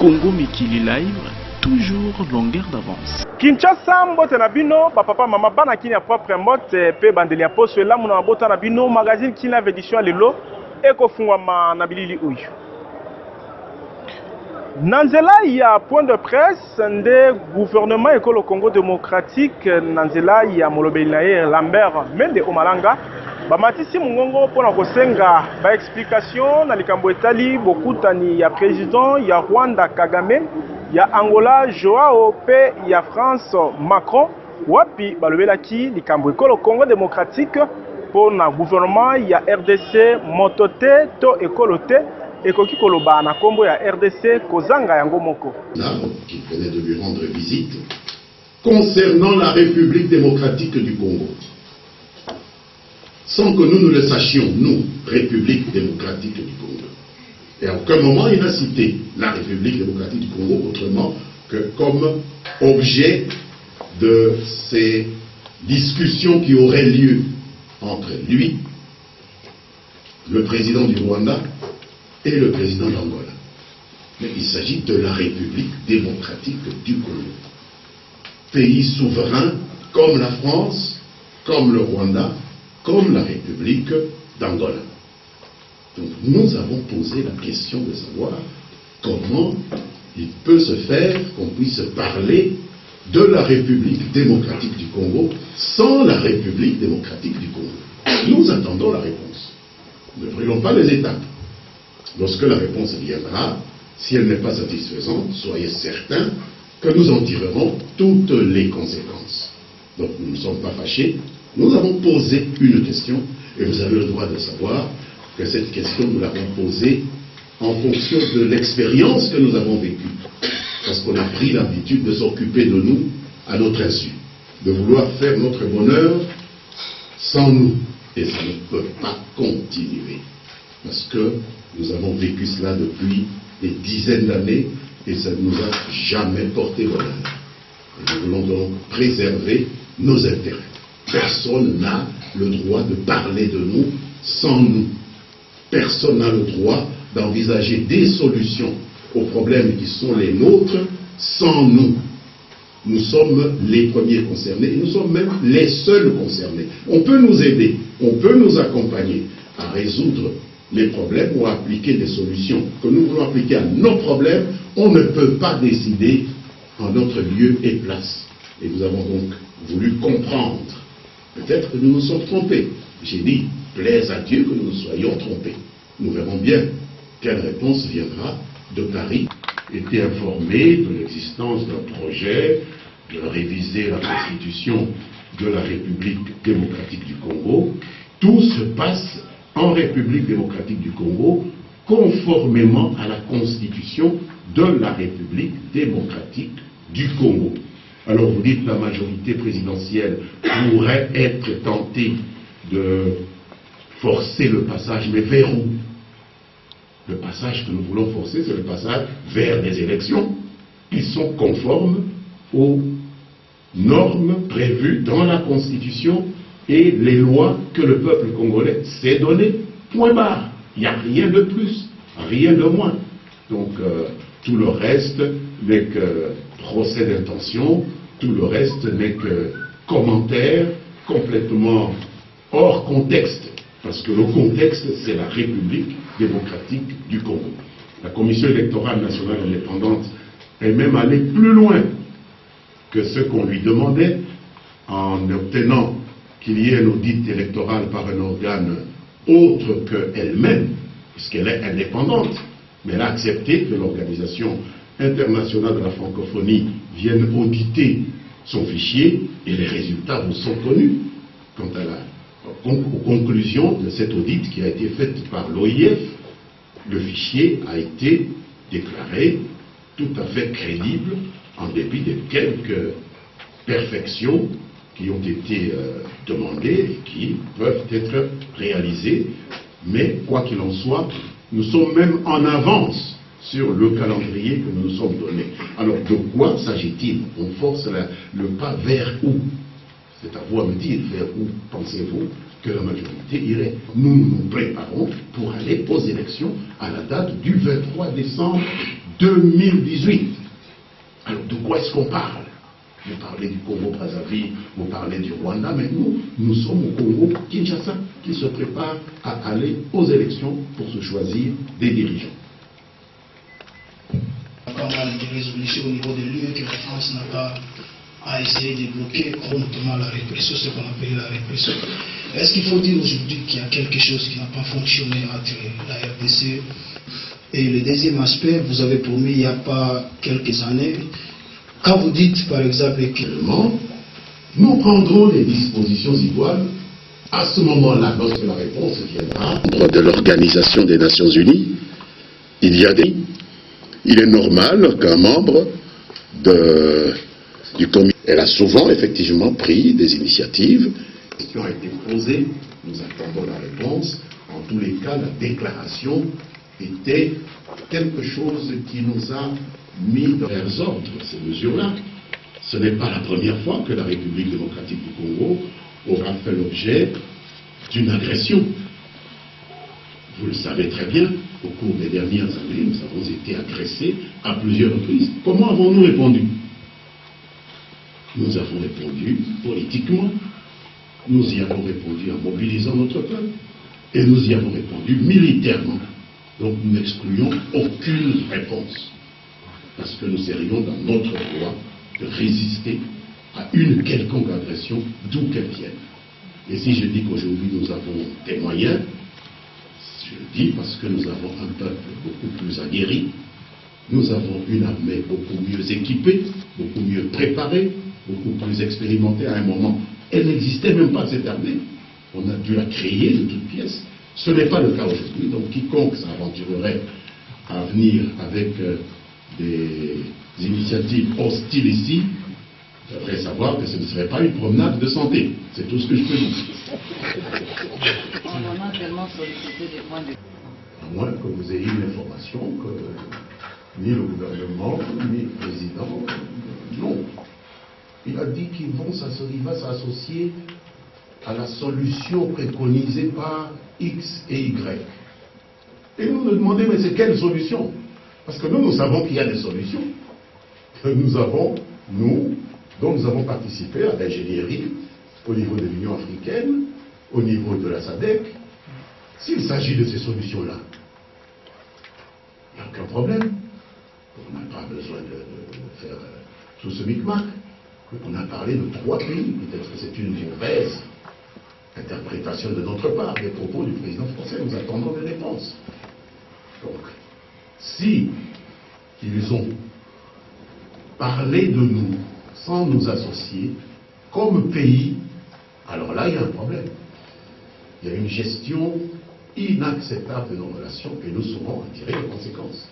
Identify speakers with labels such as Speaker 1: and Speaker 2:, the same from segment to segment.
Speaker 1: Congo Mikili Live, toujours longueur d'avance.
Speaker 2: Kinshasa mbote na bino papa mama bana kini ya propre mbote pe bandeli ya poso elamu na mabota na bino magazine kini la édition lelo ekofungwama na bilili uyu. Nanzela ya point de presse nde gouvernement ekolo Congo démocratique nanzela ya molobeli na ye Lambert Mende Omalanga bamatisi mungongo pona kosenga ba explication na likambo etali bokutani ya président ya Rwanda Kagame ya Angola Joao pe ya France Macron wapi balobelaki likambo ekolo Congo démocratique pona gouvernement ya RDC motote to ekolote ekoki koloba na kombo ya RDC kozanga yango moko.
Speaker 3: Qui venait de lui rendre visite concernant la République démocratique du Congo. Sans que nous le sachions, nous, République démocratique du Congo. Et à aucun moment il a cité la République démocratique du Congo autrement que comme objet de ces discussions qui auraient lieu entre lui, le président du Rwanda, et le président d'Angola. Mais il s'agit de la République démocratique du Congo. Pays souverain comme la France, comme le Rwanda, comme la République d'Angola. Donc nous avons posé la question de savoir comment il peut se faire qu'on puisse parler de la République démocratique du Congo sans la République démocratique du Congo. Nous attendons la réponse. Ne brûlons pas les étapes. Lorsque la réponse viendra, si elle n'est pas satisfaisante, soyez certains que nous en tirerons toutes les conséquences. Donc nous ne sommes pas fâchés, nous avons posé une question et vous avez le droit de savoir que cette question nous l'avons posée en fonction de l'expérience que nous avons vécue. Parce qu'on a pris l'habitude de s'occuper de nous à notre insu, de vouloir faire notre bonheur sans nous. Et ça ne peut pas continuer. Parce que nous avons vécu cela depuis des dizaines d'années et ça ne nous a jamais porté bonheur. Et nous voulons donc préserver nos intérêts. Personne n'a le droit de parler de nous sans nous. Personne n'a le droit d'envisager des solutions aux problèmes qui sont les nôtres sans nous. Nous sommes les premiers concernés et nous sommes même les seuls concernés. On peut nous aider, on peut nous accompagner à résoudre les problèmes ou à appliquer des solutions que nous voulons appliquer à nos problèmes. On ne peut pas décider en notre lieu et place. Et nous avons donc voulu comprendre. Peut-être que nous nous sommes trompés. J'ai dit, plaise à Dieu que nous nous soyons trompés. Nous verrons bien quelle réponse viendra de Paris. Été informé de l'existence d'un projet de réviser la constitution de la République démocratique du Congo. Tout se passe en République démocratique du Congo, conformément à la constitution de la République démocratique du Congo. Alors vous dites que la majorité présidentielle pourrait être tentée de forcer le passage, mais vers où? Le passage que nous voulons forcer, c'est le passage vers les élections qui sont conformes aux normes prévues dans la Constitution et les lois que le peuple congolais s'est donné, point barre. Il n'y a rien de plus, rien de moins. Donc tout le reste n'est que procès d'intention, tout le reste n'est que commentaire complètement hors contexte, parce que le contexte c'est la République démocratique du Congo. La Commission électorale nationale indépendante est même allée plus loin que ce qu'on lui demandait en obtenant qu'il y ait un audit électoral par un organe autre qu'elle-même, puisqu'elle est indépendante, mais elle a accepté que l'Organisation internationale de la francophonie vienne auditer son fichier, et les résultats vous sont connus quant aux conclusions de cet audit qui a été fait par l'OIF. Le fichier a été déclaré tout à fait crédible en dépit de quelques perfections qui ont été demandées et qui peuvent être réalisées. Mais quoi qu'il en soit, nous sommes même en avance sur le calendrier que nous nous sommes donné. Alors de quoi s'agit-il? On force le pas vers où? C'est à vous à me dire vers où pensez-vous que la majorité irait. Nous nous préparons pour aller aux élections à la date du 23 décembre 2018. Alors de quoi est-ce qu'on parle? Vous parlez du Congo-Brazzaville, vous parlez du Rwanda, mais nous sommes au Congo-Kinshasa qui se prépare à aller aux élections pour se choisir des dirigeants.
Speaker 4: Pas mal de résolutions au niveau de l'UE que la France n'a pas à essayer de bloquer, notamment la répression, ce qu'on appelle la répression. Est-ce qu'il faut dire aujourd'hui qu'il y a quelque chose qui n'a pas fonctionné entre la RDC? Et le deuxième aspect, vous avez promis il n'y a pas quelques années, quand vous dites par exemple que
Speaker 3: nous prendrons les dispositions idoines à ce moment-là, lorsque la réponse viendra de l'Organisation des Nations Unies. Il est normal qu'un membre du comité, elle a souvent effectivement pris des initiatives. La question a été posée, nous attendons la réponse. En tous les cas, la déclaration était quelque chose qui nous a mis dans les ordres, ces mesures-là. Ce n'est pas la première fois que la République démocratique du Congo aura fait l'objet d'une agression. Vous le savez très bien, au cours des dernières années, nous avons été agressés à plusieurs reprises. Comment avons-nous répondu? Nous avons répondu politiquement, nous y avons répondu en mobilisant notre peuple, et nous y avons répondu militairement. Donc nous n'excluons aucune réponse, parce que nous serions dans notre droit de résister à une quelconque agression, d'où qu'elle vienne. Et si je dis qu'aujourd'hui nous avons des moyens, je le dis parce que nous avons un peuple beaucoup plus aguerri, nous avons une armée beaucoup mieux équipée, beaucoup mieux préparée, beaucoup plus expérimentée à un moment. Elle n'existait même pas, cette armée. On a dû la créer de toutes pièces. Ce n'est pas le cas aujourd'hui. Donc quiconque s'aventurerait à venir avec des initiatives hostiles ici devrait savoir que ce ne serait pas une promenade de santé. C'est tout ce que je peux dire.
Speaker 5: On a tellement sollicité des points de...
Speaker 3: À moins que vous ayez une information que ni le gouvernement, ni le président, non. Il a dit qu'il va s'associer à la solution préconisée par X et Y. Et nous nous demandons, mais c'est quelle solution? Parce que nous savons qu'il y a des solutions. Nous avons participé à l'ingénierie au niveau de l'Union africaine, au niveau de la SADC. S'il s'agit de ces solutions-là, il n'y a aucun problème. On n'a pas besoin de faire tout ce micmac. On a parlé de 3 pays. Peut-être que c'est une mauvaise interprétation de notre part des propos du président français. Nous attendons des réponses. Donc, si ils ont parlé de nous sans nous associer comme pays, alors là, il y a un problème. Il y a une gestion inacceptable de nos relations et nous saurons en tirer les conséquences.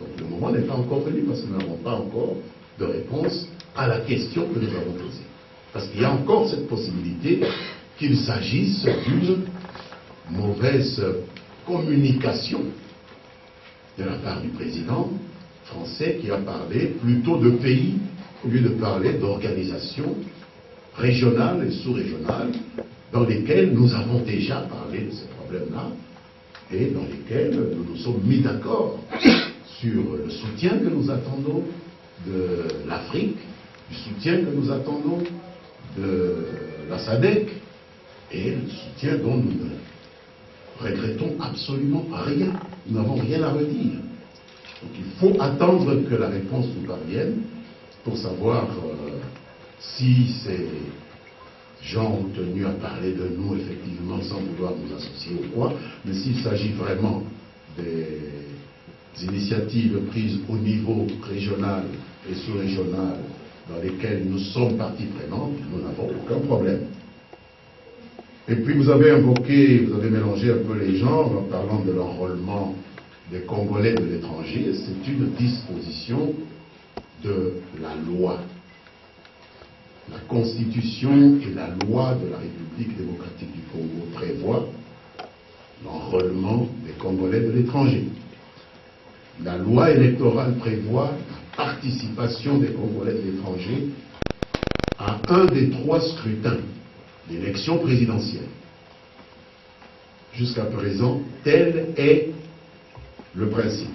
Speaker 3: Donc le moment n'est pas encore venu parce que nous n'avons pas encore de réponse à la question que nous avons posée. Parce qu'il y a encore cette possibilité qu'il s'agisse d'une mauvaise communication de la part du président français qui a parlé plutôt de pays au lieu de parler d'organisations régionales et sous-régionales dans lesquelles nous avons déjà parlé de ces problèmes-là et dans lesquelles nous nous sommes mis d'accord sur le soutien que nous attendons de l'Afrique, du soutien que nous attendons de la SADC et le soutien dont nous ne regrettons absolument rien. Nous n'avons rien à redire. Donc il faut attendre que la réponse nous parvienne pour savoir si ces gens ont tenu à parler de nous effectivement sans vouloir nous associer ou quoi, mais s'il s'agit vraiment des initiatives prises au niveau régional et sous-régional dans lesquelles nous sommes partie prenante, nous n'avons aucun problème. Et puis vous avez mélangé un peu les genres en parlant de l'enrôlement des Congolais de l'étranger. C'est une disposition de la loi. La Constitution et la loi de la République démocratique du Congo prévoient l'enrôlement des Congolais de l'étranger. La loi électorale prévoit la participation des Congolais de l'étranger à un des 3 scrutins d'élection présidentielle. Jusqu'à présent, tel est le principe.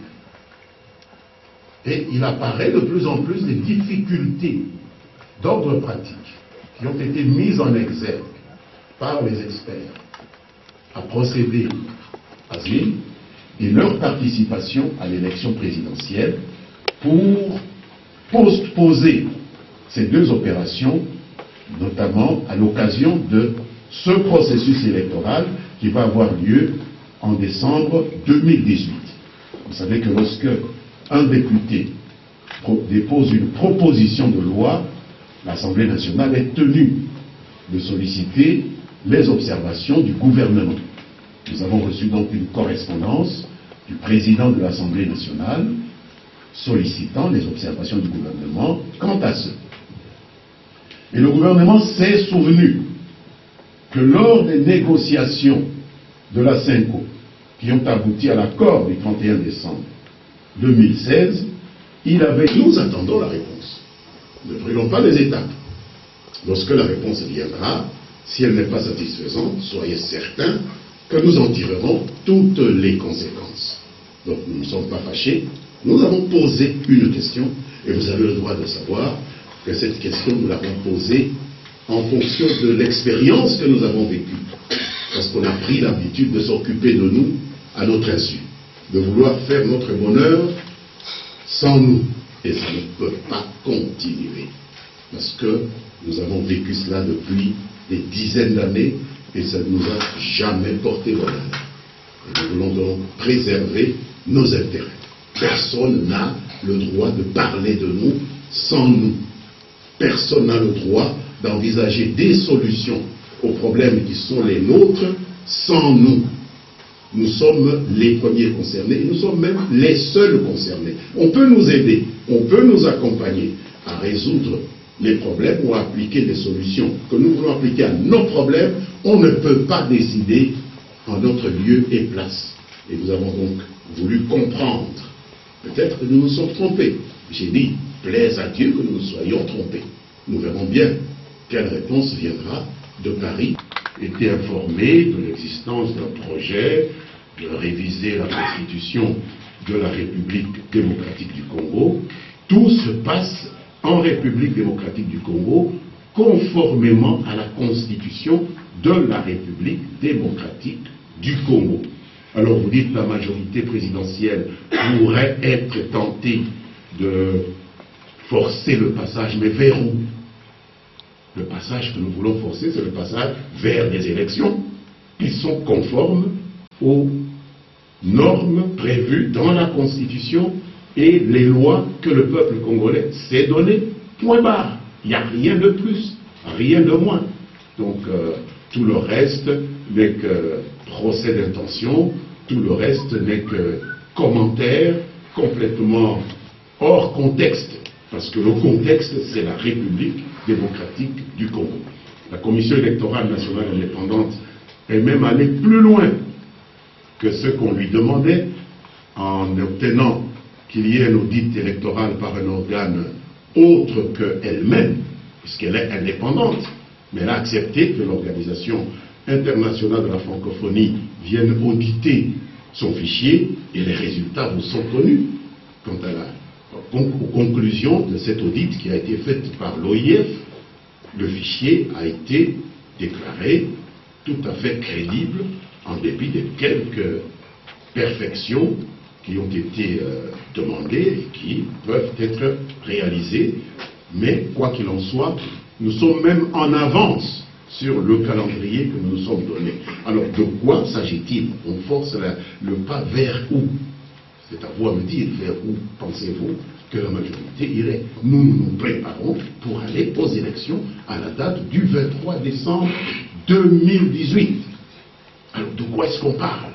Speaker 3: Et il apparaît de plus en plus des difficultés d'ordre pratique qui ont été mises en exergue par les experts à procéder à Zine et leur participation à l'élection présidentielle pour postposer ces deux opérations, notamment à l'occasion de ce processus électoral qui va avoir lieu en décembre 2018. Vous savez que lorsque un député dépose une proposition de loi, l'Assemblée nationale est tenue de solliciter les observations du gouvernement. Nous avons reçu donc une correspondance du président de l'Assemblée nationale sollicitant les observations du gouvernement quant à ce. Et le gouvernement s'est souvenu que lors des négociations de la CENCO, qui ont abouti à l'accord du 31 décembre 2016, il avait...
Speaker 6: Nous attendons la réponse. Ne brûlons pas les étapes. Lorsque la réponse viendra, si elle n'est pas satisfaisante, soyez certains que nous en tirerons toutes les conséquences. Donc nous ne sommes pas fâchés. Nous avons posé une question et vous avez le droit de savoir que cette question, nous l'avons posée en fonction de l'expérience que nous avons vécue. Parce qu'on a pris l'habitude de s'occuper de nous à notre insu, de vouloir faire notre bonheur sans nous. Et ça ne peut pas continuer. Parce que nous avons vécu cela depuis des dizaines d'années et ça ne nous a jamais porté bonheur. Et nous voulons donc préserver nos intérêts. Personne n'a le droit de parler de nous sans nous. Personne n'a le droit d'envisager des solutions aux problèmes qui sont les nôtres sans nous. Nous sommes les premiers concernés et nous sommes même les seuls concernés. On peut nous aider, on peut nous accompagner à résoudre les problèmes ou à appliquer les solutions que nous voulons appliquer à nos problèmes. On ne peut pas décider en notre lieu et place. Et nous avons donc voulu comprendre. Peut-être que nous nous sommes trompés. J'ai dit, plaise à Dieu que nous nous soyons trompés. Nous verrons bien quelle réponse viendra de Paris.
Speaker 3: Été informé de l'existence d'un projet de réviser la constitution de la République démocratique du Congo. Tout se passe en République démocratique du Congo conformément à la constitution de la République démocratique du Congo. Alors vous dites la majorité présidentielle pourrait être tentée de forcer le passage, mais vers où? Le passage que nous voulons forcer, c'est le passage vers des élections qui sont conformes aux normes prévues dans la Constitution et les lois que le peuple congolais s'est donné. Point barre. Il n'y a rien de plus, rien de moins. Donc tout le reste n'est que procès d'intention, tout le reste n'est que commentaire complètement hors contexte. Parce que le contexte, c'est la République démocratique du Congo. La Commission électorale nationale indépendante est même allée plus loin que ce qu'on lui demandait en obtenant qu'il y ait un audit électoral par un organe autre qu'elle-même, puisqu'elle est indépendante. Mais elle a accepté que l'Organisation internationale de la francophonie vienne auditer son fichier et les résultats vous sont connus. Quant à aux conclusions de cet audit qui a été fait par l'OIF, le fichier a été déclaré tout à fait crédible en dépit de quelques perfections qui ont été demandées et qui peuvent être réalisées. Mais quoi qu'il en soit, nous sommes même en avance sur le calendrier que nous nous sommes donné. Alors de quoi s'agit-il? On force le pas vers où? C'est à vous à me dire vers où pensez-vous que la majorité irait. Nous nous préparons pour aller aux élections à la date du 23 décembre 2018. Alors de quoi est-ce qu'on parle?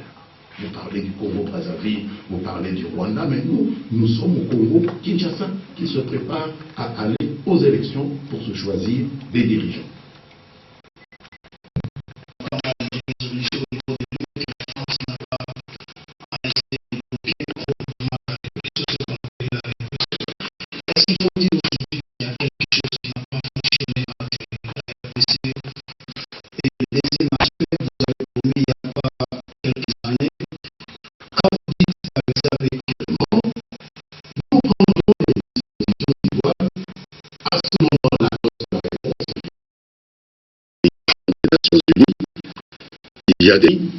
Speaker 3: Vous parlez du Congo-Brazzaville, vous parlez du Rwanda, mais nous sommes au Congo-Kinshasa qui se prépare à aller aux élections pour se choisir des dirigeants. Nations Unies,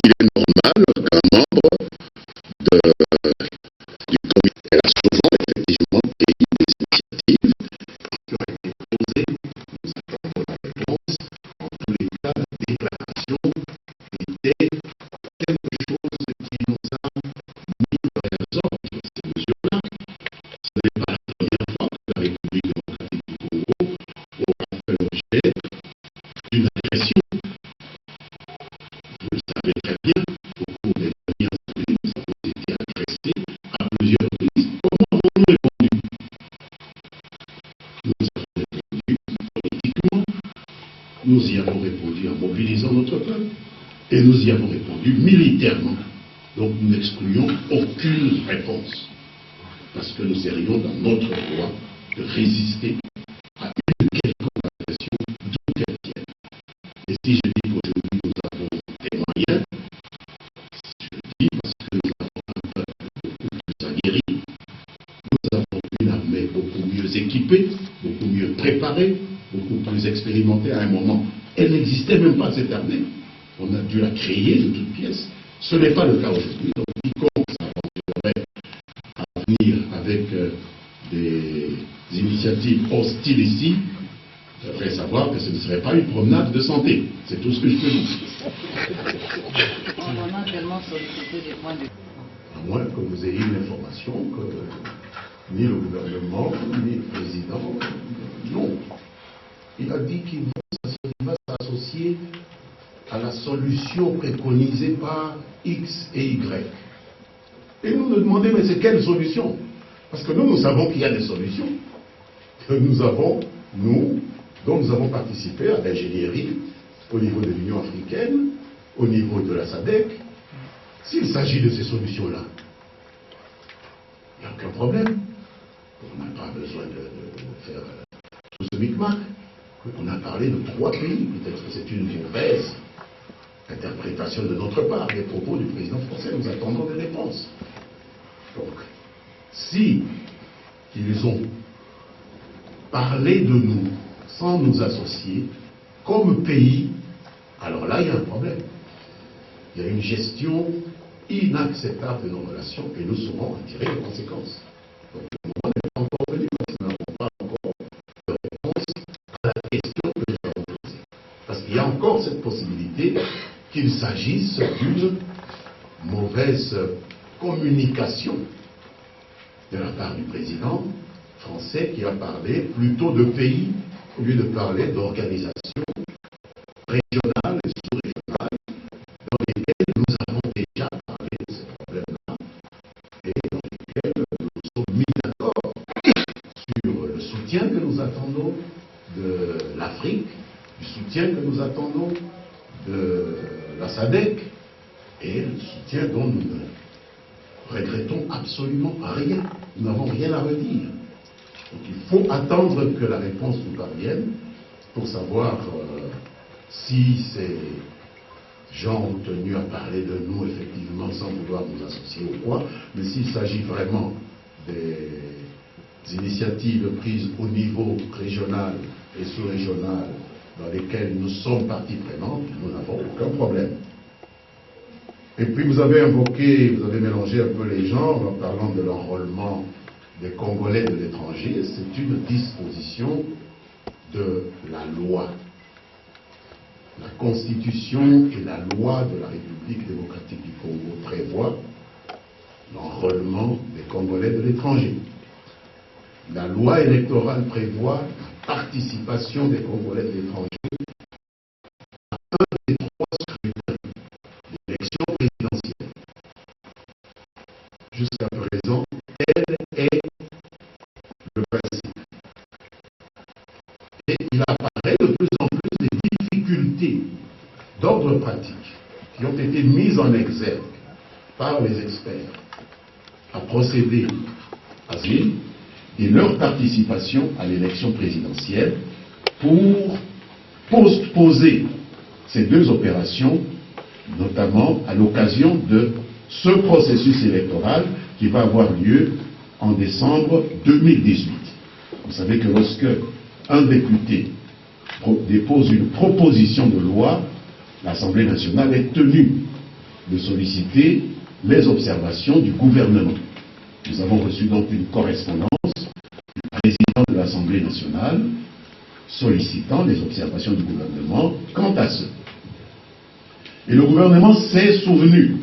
Speaker 3: il est normal qu'un membre du comité, elle a souvent effectivement pris des initiatives qui ont été posées. Nous attendons la réponse. En tous les cas, la déclaration était quelque chose qui nous a mis dans les ordres de ces mesures-là. Ce n'est pas la première fois que la République démocratique du Congo aura fait l'objet d'une agression. Vous le savez très bien, au cours des dernières années, nous avons été agressés à plusieurs reprises. Comment avons-nous répondu? Nous avons répondu politiquement, nous y avons répondu en mobilisant notre peuple, et nous y avons répondu militairement. Donc nous n'excluons aucune réponse, parce que nous serions dans notre droit de résister à une quelconque agression, d'où qu'elle vienne. Et si je dis qu'aujourd'hui nous avons des moyens, je le dis parce que nous avons un peuple beaucoup plus aguerri, nous avons une armée beaucoup mieux équipée, beaucoup mieux préparée, beaucoup plus expérimentée. À un moment, elle n'existait même pas, cette armée. On a dû la créer de toutes pièces. Ce n'est pas le cas aujourd'hui. Donc, quiconque s'aventurerait à venir avec des initiatives hostiles ici devrait savoir que ce ne serait pas une promenade de santé. C'est tout ce que je peux dire.
Speaker 5: On a tellement sollicité des points de...
Speaker 3: À moins que vous ayez une information que ni le gouvernement, ni le président, non. Il a dit qu'il va s'associer à la solution préconisée par X et Y. Et nous nous demandons, mais c'est quelle solution? Parce que nous savons qu'il y a des solutions. Que nous avons, dont nous avons participé à l'ingénierie au niveau de l'Union africaine, au niveau de la SADC. S'il s'agit de ces solutions-là, il n'y a aucun problème. On n'a pas besoin de faire tout ce micmac. On a parlé de 3 pays. Peut-être que c'est une mauvaise interprétation de notre part des propos du président français. Nous attendons des réponses. Donc, si ils ont parlé de nous sans nous associer comme pays, alors là, il y a un problème. Il y a une gestion inacceptable de nos relations et nous saurons en tirer les conséquences. Donc, le moment n'est pas encore venu parce que nous n'avons pas encore de réponse à la question que nous avons posée. Parce qu'il y a encore cette possibilité qu'il s'agisse d'une mauvaise communication de la part du président français qui a parlé plutôt de pays au lieu de parler d'organisations régionales et sous-régionales dans lesquelles nous avons déjà parlé de ces problèmes-là et dans lesquelles nous nous sommes mis d'accord sur le soutien que nous attendons de l'Afrique, du soutien que nous attendons de la SADC et le soutien dont nous ne regrettons absolument rien. Nous n'avons rien à redire. Donc il faut attendre que la réponse nous parvienne pour savoir si ces gens ont tenu à parler de nous effectivement sans vouloir nous associer ou quoi, mais s'il s'agit vraiment des initiatives prises au niveau régional et sous-régional dans lesquelles nous sommes partie prenante, nous n'avons aucun problème. Et puis vous avez mélangé un peu les genres en parlant de l'enrôlement des Congolais de l'étranger. C'est une disposition de la loi. La Constitution et la loi de la République démocratique du Congo prévoient l'enrôlement des Congolais de l'étranger. La loi électorale prévoit la participation des Congolais de l'étranger à un des 3 scrutins d'élection présidentielle. Jusqu'à présent, tel est le principe. Et il apparaît de plus en plus des difficultés d'ordre pratique qui ont été mises en exergue par les experts à procéder à cela et leur participation à l'élection présidentielle pour postposer ces 2 opérations, notamment à l'occasion de ce processus électoral qui va avoir lieu en décembre 2018. Vous savez que lorsque un député
Speaker 6: dépose une proposition de loi, l'Assemblée nationale est tenue de solliciter les observations du gouvernement. Nous avons reçu donc une correspondance du président de l'Assemblée nationale sollicitant les observations du gouvernement quant à ce. Et le gouvernement s'est souvenu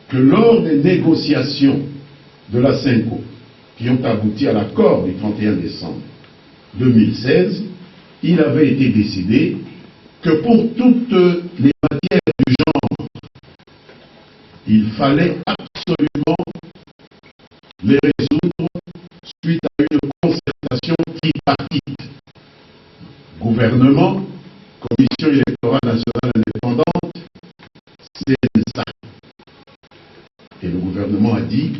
Speaker 6: que lors des négociations de la CENCO, qui ont abouti à l'accord du 31 décembre 2016, il avait été décidé que pour toutes les matières du genre, il fallait absolument les résoudre suite à une concertation tripartite. Gouvernement, Commission électorale nationale indépendante, CNSA. Et le gouvernement a dit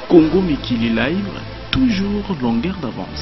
Speaker 1: Congo Mikili Live, toujours longueur d'avance.